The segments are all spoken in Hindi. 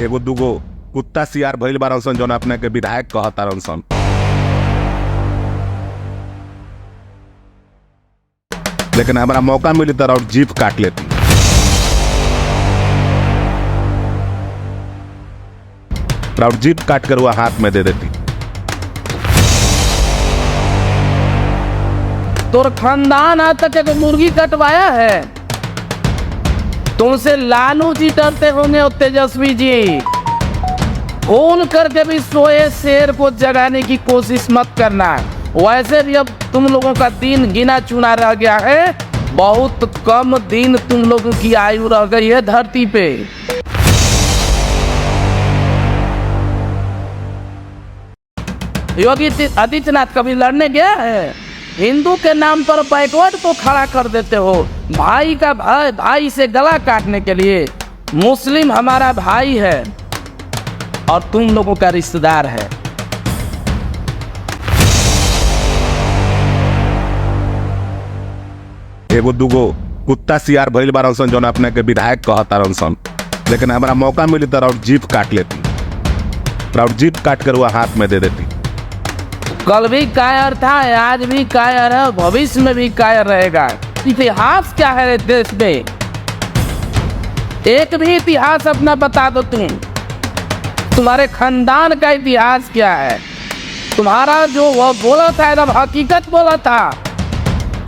एगो दूगो कुत्ता सियार भइल बारन सन जौन अपने के विधायक कहतारन सन। लेकिन हमारा मौका मिली तो और जीप काट लेती। और जीप काट कर वह हाथ में दे देती। तोर खानदान आज तक एक मुर्गी कटवाया है? तुमसे लालू जी डरते होंगे और तेजस्वी जी। फोन करके भी सोए शेर को जगाने की कोशिश मत करना। वैसे भी अब तुम लोगों का दिन गिना चुना रह गया है। बहुत कम दिन तुम लोगों की आयु रह गई है धरती पे। योगी आदित्यनाथ कभी लड़ने गया है? हिंदू के नाम पर बैकवर्ड को खड़ा कर देते हो। भाई का भाई से गला काटने के लिए। मुस्लिम हमारा भाई है और तुम लोगों का रिश्तेदार है। एगो दूगो कुत्ता सियार भइल बारन सन जौन अपने के विधायक कहतारन सन। लेकिन हमारा मौका मिली तो और जीप काट लेती। और जीप काट कर वह हाथ में दे देती। कल भी कायर था, आज भी कायर है, भविष्य में भी कायर रहेगा। इतिहास क्या है देश में? एक भी इतिहास अपना बता दो तुम। तुम्हारे खानदान का इतिहास क्या है? तुम्हारा जो वह बोला था एकदम हकीकत बोला था।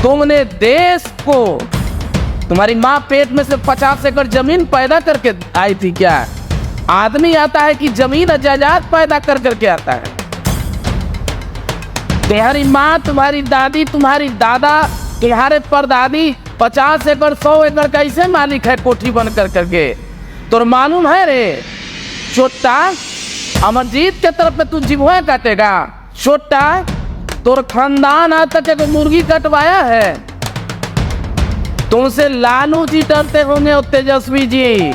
तुमने देश को, तुम्हारी माँ पेट में से 50 एकड़ जमीन पैदा करके आई थी क्या? आदमी आता है कि जमीन जायदाद पैदा कर करके आता है? तुम्हारी माँ, तुम्हारी दादी, तुम्हारी दादा, तुम्हारे परदादी 50 एकड़ 100 एकड़ कैसे मालिक है कोठी बन कर करके? तो मालूम है रे छोटा, अमरजीत के तरफ में तू जिभुआ काटेगा? छोटा, तोर खानदान आज तक एक मुर्गी कटवाया है? तुमसे लालू जी डरते होंगे और तेजस्वी जी।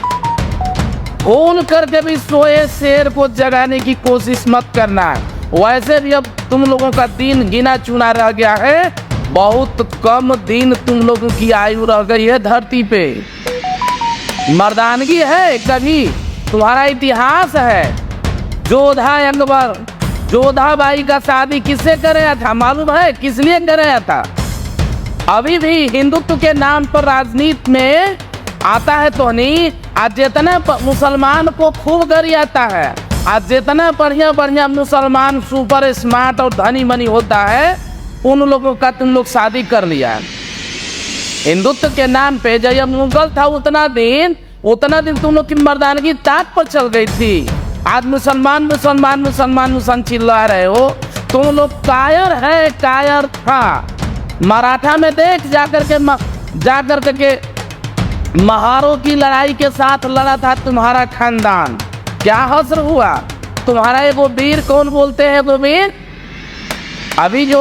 फोन करके भी सोए शेर को जगाने की कोशिश मत करना। वैसे भी अब तुम लोगों का दिन गिना चुना रह गया है। बहुत कम दिन तुम लोगों की आयु रह गई है धरती पे। मर्दानगी है कभी? तुम्हारा इतिहास है। जोधा अकबर, जोधा बाई का शादी किससे कराया था मालूम है? किस लिए कराया था? अभी भी हिंदुत्व के नाम पर राजनीति में आता है तो नहीं। आज जितना मुसलमान को खूब गरी आता है, आज जितना बढ़िया बढ़िया मुसलमान सुपर स्मार्ट और धनी मनी होता है, उन लोगों का तुम लोग शादी कर लिया। हिंदुत्व के नाम पे जब मुगल था उतना दिन तुम लोग की मर्दानगी ताक पर चल गई थी। आज मुसलमान मुसलमान मुसलमान मुसलमान चिल्ला रहे हो। तुम लोग कायर है, कायर था। मराठा में देख जाकर के महारों की लड़ाई के साथ लड़ा था तुम्हारा खानदान। क्या हश्र हुआ? तुम्हारा एगो वीर कौन बोलते हैं? वो वीर अभी जो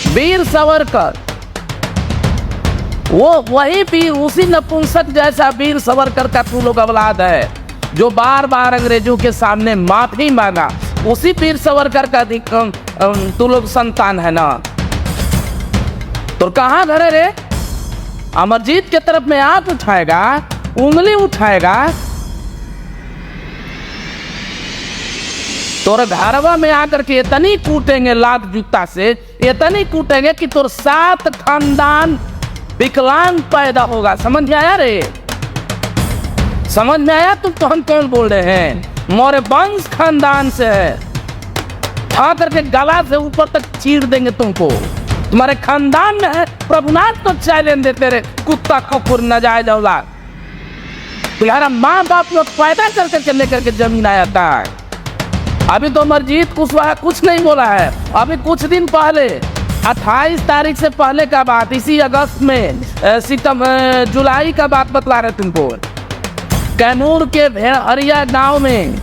वीर सावरकर, वो वही वीर, उसी नपुंसक जैसा वीर सावरकर का तू लोग औलाद है जो बार बार अंग्रेजों के सामने माफी मांगा। उसी वीर सावरकर का तू लोग संतान है ना? तो कहाँ घर है रे? अमरजीत के तरफ में हाथ उठाएगा, उंगली उठाएगा, तोर घरवा में आकर के इतनी कूटेंगे लात जूता से, इतनी कूटेंगे कि तोर 7 खानदान विकलांग पैदा होगा। समझ में आया रे? समझ में आया? तुम तो हम कौन बोल रहे हैं? मौर्य वंश खानदान से है। उठा करके गला से ऊपर तक चीर देंगे तुमको। तुम्हारे खानदान में है प्रभुनाथ तो चैलेंज देते रहे, कुत्ता कुकुर नाजायज औलाद। तुम्हारा माँ बाप लोग पैदा कर करके लेकर के जमीन आया था। अभी तो अमरजीत कुशवाहा कुछ नहीं बोला है। अभी कुछ दिन पहले 28 तारीख से पहले का बात, इसी अगस्त में जुलाई का बात बतला रहे तुमको। कैमूर के भेड़हरिया गांव में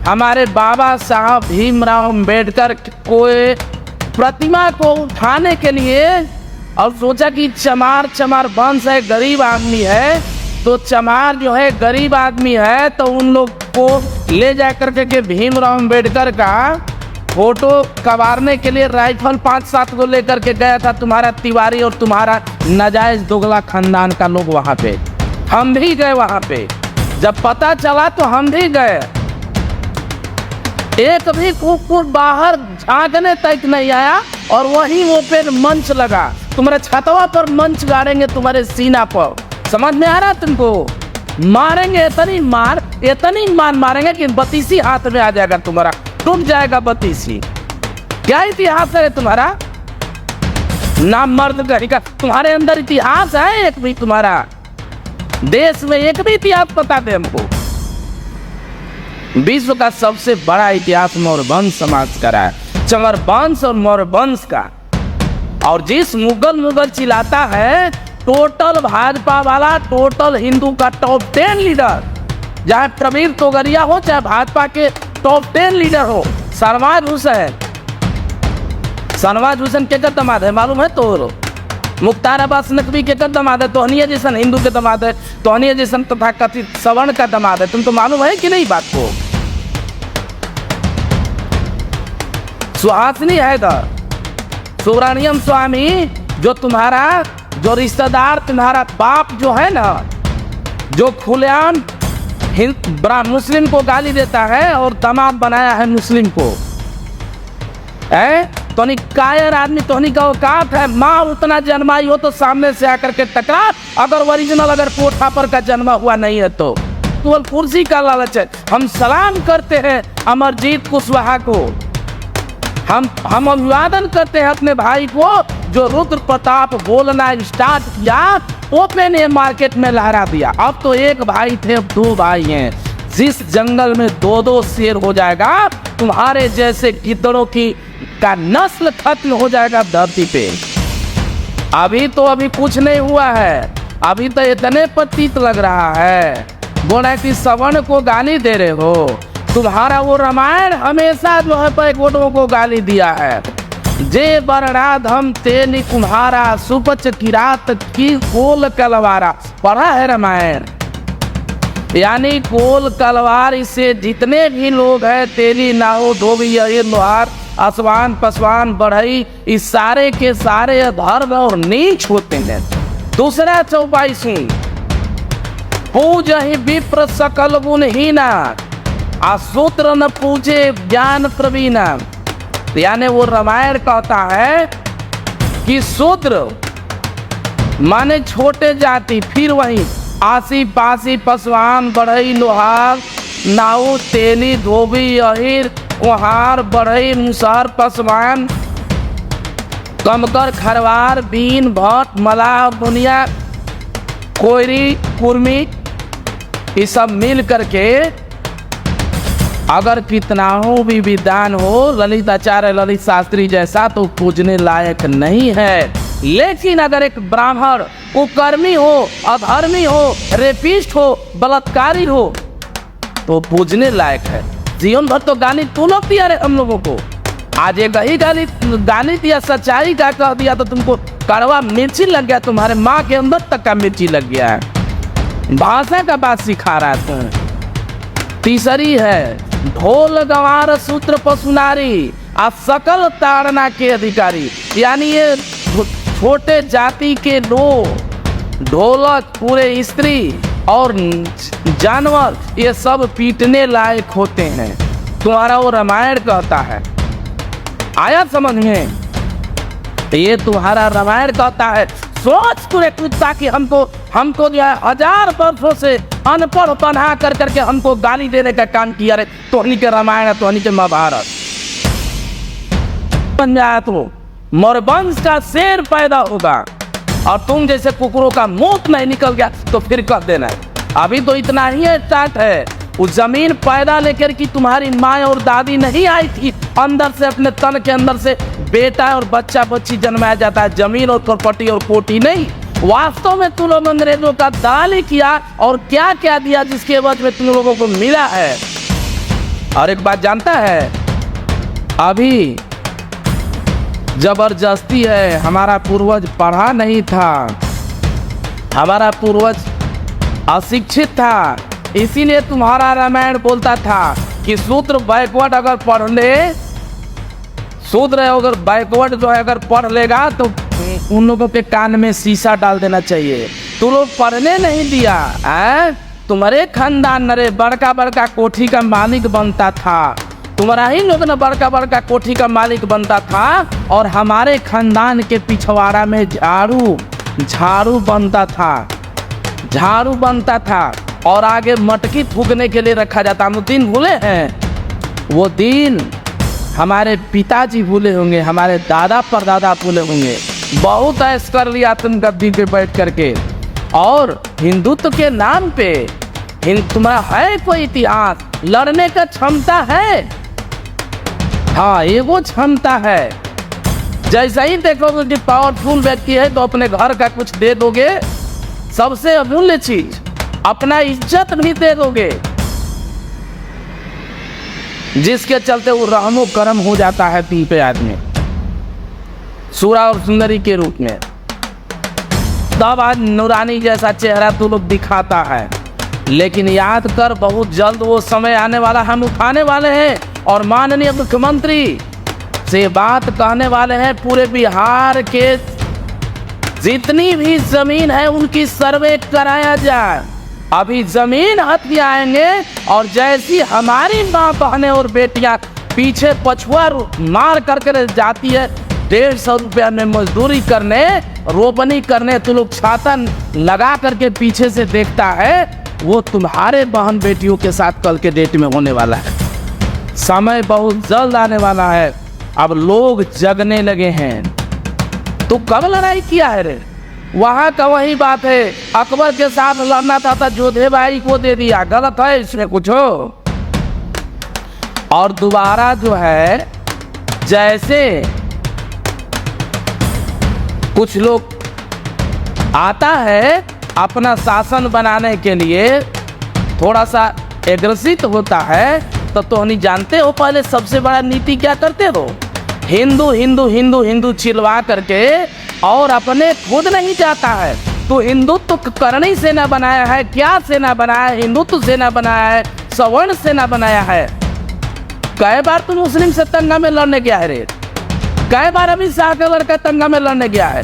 हमारे बाबा साहब भीमराव अम्बेडकर को प्रतिमा को उठाने के लिए, और सोचा कि चमार वंश है, गरीब आदमी है, तो चमार जो है गरीब आदमी है, तो उन लोग को ले जा करके के भीमराव अम्बेडकर का फोटो कबारने के लिए राइफल 5-7 को लेकर के गया था तुम्हारा तिवारी और तुम्हारा नाजायज दोगला खानदान का लोग वहाँ पे। हम भी गए वहाँ पे। जब पता चला तो हम भी गए। एक भी कुकुर बाहर झांकने तक नहीं आया और वहीं वो पे मंच लगा। तुम्हारे छतवा पर मंच गाड़ेंगे तुम्हारे सीना पर। समझ में आ रहा तुमको? मारेंगे इतनी मार मारेंगे कि बतीसी हाथ में आ जाएगा तुम्हारा, टूट जाएगा बतीसी। क्या इतिहास है तुम्हारा? नाम मर्द कहीं का तुम्हारे अंदर इतिहास है? एक भी तुम्हारा देश में एक भी इतिहास बता दे हमको। विश्व का सबसे बड़ा इतिहास मौर्य वंश समाज का रहा है, चंवर वंश और मौर्य वंश का। और जिस मुगल चिल्लाता है, टोटल भाजपा वाला, टोटल हिंदू का टॉप 10 लीडर, चाहे प्रवीण तोगड़िया हो, चाहे भाजपा के टॉप 10 लीडर हो, शहनवाज हुसैन के दमाद है मालूम है? तो मुख्तार अब्बास नकवी के दमाद है, तोहनिया जैसन हिंदू के दमाद है, तोहनिया जैसन तथा कथित सवर्ण का दमाद है। तुम तो मालूम है कि नहीं बात को? सुहासिनी हैदर, सुब्रमण्यम स्वामी, जो तुम्हारा जो रिश्तेदार तुम्हारा बाप जो है ना, जो खुलेआम मुस्लिम को गाली देता है और दामाद बनाया है मुस्लिम को, तोनी कायर आदमी, तोहनी का औकात है? माँ उतना जन्माई हो तो सामने से आकर के टकरा, अगर ओरिजिनल अगर कोठा पर का जन्मा हुआ नहीं है तो केवल कुर्सी का लालच है। हम सलाम करते हैं अमरजीत कुशवाहा को, हम अभिवादन करते हैं अपने भाई को जो रुद्र प्रताप बोलना स्टार्ट किया, ओपन एयर मार्केट में लहरा दिया। अब तो एक भाई थे, अब 2 भाई हैं। जिस जंगल में 2-2 शेर हो जाएगा, तुम्हारे जैसे गिद्धड़ों का नस्ल खत्म हो जाएगा धरती पे। अभी कुछ नहीं हुआ है, अभी तो इतने प्रतीत लग रहा है। बोला कि सवर्ण को गाली दे रहे हो, तुम्हारा वो रामायण हमेशा जो है पैगोटों को गाली दिया है। जे बरनाद हम तेनी कुम्हारा, सुपच किरात की कोल कलवारा। पढ़ा है रामायण? यानी कोल कलवार से जितने भी लोग हैं, तेली नाहो धोबी लोहार आसवान पसवान बढ़ई, इस सारे के सारे अधर्म और नीच होते हैं। दूसरा चौपाई सुन, पूज ही विप्र सकल गुणहीना, आसूत्र न पूजे ज्ञान प्रवीणा। यानी वो रामायण कहता है कि शूद्र माने छोटे जाति, फिर वही आसी पासी पसवान बढ़ई लोहार नाऊ तेली धोबी अहिर कुहार बढ़ई मुसहर पसवान कमकर खरवार बीन भट्ट मलाह बुनिया कोयरी कुर्मी, ये सब मिल करके अगर कितना हो भी विद्वान हो, ललित आचार्य ललित शास्त्री जैसा, तो पूजने लायक नहीं है। लेकिन अगर एक ब्राह्मण कुकर्मी हो, अधर्मी हो, रेपिस्ट हो, बलात्कारी हो, तो पूजने लायक है। जीवन भर तो गाली तू लोग दिया रे हम लोगों को। आज एक ही गाली दिया, सच्चाई का कह दिया तो तुमको कड़वा मिर्ची लग गया, तुम्हारे माँ के अंदर तक का मिर्ची लग गया है। भाषा का बात सिखा रहा है तुम। तीसरी है ढोल गंवार सूत्र पशुनारी, आ सकल ताड़ना के अधिकारी। यानी ये छोटे जाति के लोग, ढोलक, पूरे स्त्री और जानवर, ये सब पीटने लायक होते हैं। तुम्हारा वो रामायण कहता है, आया समझ में? ये तुम्हारा रामायण कहता है। सोच तुरे कुत्ता कि हमको जो है 1000 वर्षों से अनपढ़ पढ़ा करके हमको गाली देने का काम किया रे। तोहनी के रामायण है, तोहनी के महाभारत। तो मौर्यवंश का शेर पैदा होगा और तुम जैसे कुकुरों का मुंह नहीं निकल गया तो फिर कह देना है। अभी तो इतना ही स्टार्ट है। उस जमीन पैदा लेकर कि तुम्हारी माँ और दादी नहीं आई थी, अंदर से अपने तन के अंदर से बेटा और बच्चा बच्ची जन्माया जाता है, जमीन और प्रॉपर्टी और कोटी नहीं। वास्तव में तुम लोग अंग्रेजों का दाल ही किया और क्या क्या दिया जिसके एवज में तुम लोगों को मिला है। और एक बात जानता है, अभी जबरदस्ती है। हमारा पूर्वज पढ़ा नहीं था, हमारा पूर्वज अशिक्षित था, इसीलिए तुम्हारा रामायण बोलता था कि शूद्र बैकवर्ड अगर पढ़ ले, शूद्र अगर बैकवर्ड जो है अगर पढ़ लेगा तो उन लोगों के कान में शीशा डाल देना चाहिए। तू लोग पढ़ने नहीं दिया है, तुम्हारे खानदान नरे बड़का बड़का कोठी का मालिक बनता था, तुम्हारा ही लोग न बड़का बड़का कोठी का मालिक बनता था, और हमारे खानदान के पिछवाड़ा में झाड़ू बनता था, झाड़ू बनता था, और आगे मटकी फूकने के लिए रखा जाता। हम दिन भूले हैं? वो दिन हमारे पिताजी भूले होंगे, हमारे दादा परदादा भूले होंगे। बहुत ऐश कर लिया तुम गद्दी पे बैठ करके। और हिंदुत्व के नाम पे तुम्हारा है कोई इतिहास? लड़ने का क्षमता है? हाँ, ये वो क्षमता है। जैसा ही देखोगे कि पावरफुल व्यक्ति है तो अपने घर का कुछ दे दोगे, सबसे अमूल्य चीज अपना इज्जत भी दे दोगे, जिसके चलते वो रहमो करम हो जाता है दिल पे आदमी, सूरा और सुंदरी के रूप में। तब आज नूरानी जैसा चेहरा तू लोग दिखाता है। लेकिन याद कर, बहुत जल्द वो समय आने वाला, हम उठाने वाले हैं और माननीय मुख्यमंत्री से बात कहने वाले हैं, पूरे बिहार के जितनी भी जमीन है उनकी सर्वे कराया जाए। अभी जमीन हथियाएंगे आएंगे और जैसी हमारी माँ बहनें और बेटियां पीछे पछुआ मार करके जाती है 150 रुपया में मजदूरी करने, रोपनी करने, तो लोग छाता लगा करके पीछे से देखता है, वो तुम्हारे बहन बेटियों के साथ कल के डेट में होने वाला है। समय बहुत जल्द आने वाला है। अब लोग जगने लगे हैं। तो कब लड़ाई किया है रे? वहां का वही बात है, अकबर के साथ लड़ना था जोधे भाई को दे दिया, गलत है इसमें कुछ हो। और दोबारा जो है, जैसे कुछ लोग आता है अपना शासन बनाने के लिए, थोड़ा सा एग्रेसिव होता है, तो नहीं जानते हो पहले सबसे बड़ा नीति क्या करते हो? हिंदू हिंदू हिंदू हिंदू चिल्वा करके, और अपने खुद नहीं जाता है। तो हिंदुत्व करनी सेना बनाया है, क्या सेना बनाया है? हिंदुत्व सेना बनाया है, सवर्ण सेना बनाया है। कई बार तुम मुस्लिम से दंगा में लड़ने गया है रे? कई बार अमित शाह का लड़का दंगा में लड़ने गया है?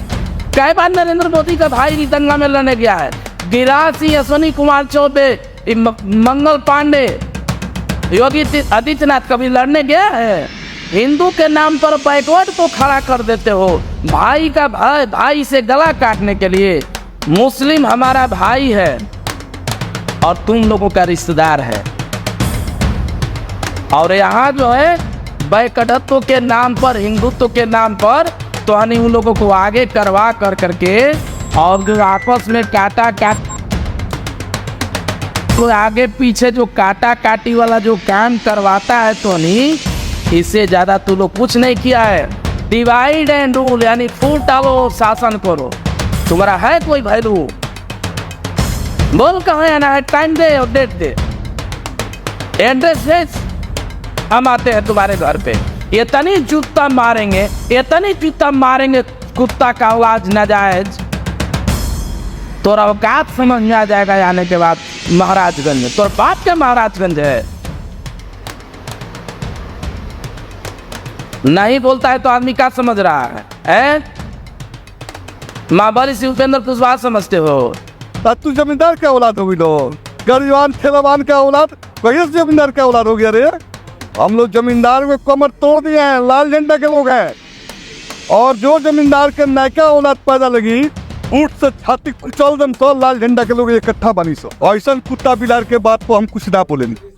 कई बार नरेंद्र मोदी का भाई दंगा में लड़ने गया है? गिरिराज सिंह, अश्विनी कुमार चौबे, मंगल पांडे, योगी आदित्यनाथ कभी लड़ने गया है? हिंदू के नाम पर बैकवर्ड को खड़ा कर देते हो, भाई का भाई से गला काटने के लिए। मुस्लिम हमारा भाई है और तुम लोगों का रिश्तेदार है। और यहाँ जो है बैकटत्व के नाम पर, हिंदुत्व के नाम पर, तो उन लोगों को आगे करवा करके, और जो आपस में तो आगे पीछे जो काटा काटी वाला जो काम करवाता है, तो नहीं, इससे ज्यादा तू लोग कुछ नहीं किया है। डिवाइड एंड रूल, यानी फूट डालो शासन करो। तुम्हारा है कोई वैल्यू? बोल कहाँ आना है, टाइम दे और डेट दे, एड्रेस दे, हम आते हैं तुम्हारे घर पे। इतनी जूता मारेंगे, इतनी जूता मारेंगे, कुत्ता का आवाज नाजायज, तो औकात समझ में आ जाएगा आने के बाद। महाराजगंज में तो बाप क्या महाराजगंज है? नहीं बोलता है तो आदमी क्या समझ रहा है? महाबली से उपेंद्र कुशवाहा समझते हो? तू जमींदार क्या औलाद होगी? लोग गरीबान ठेलावान का औलाद, वही जमींदार का औलाद हो गया रे। हम लोग जमींदार को कमर तोड़ दिए हैं, लाल झंडा के लोग हैं। और जो जमींदार के नयका औलाद पैदा लगी, ऊँट से छाती कुचल दम, तो लाल झंडा के लोग इकट्ठा बनी सो। ऐसा कुत्ता बिलार के बात को हम कुछ ना बोलेंगे।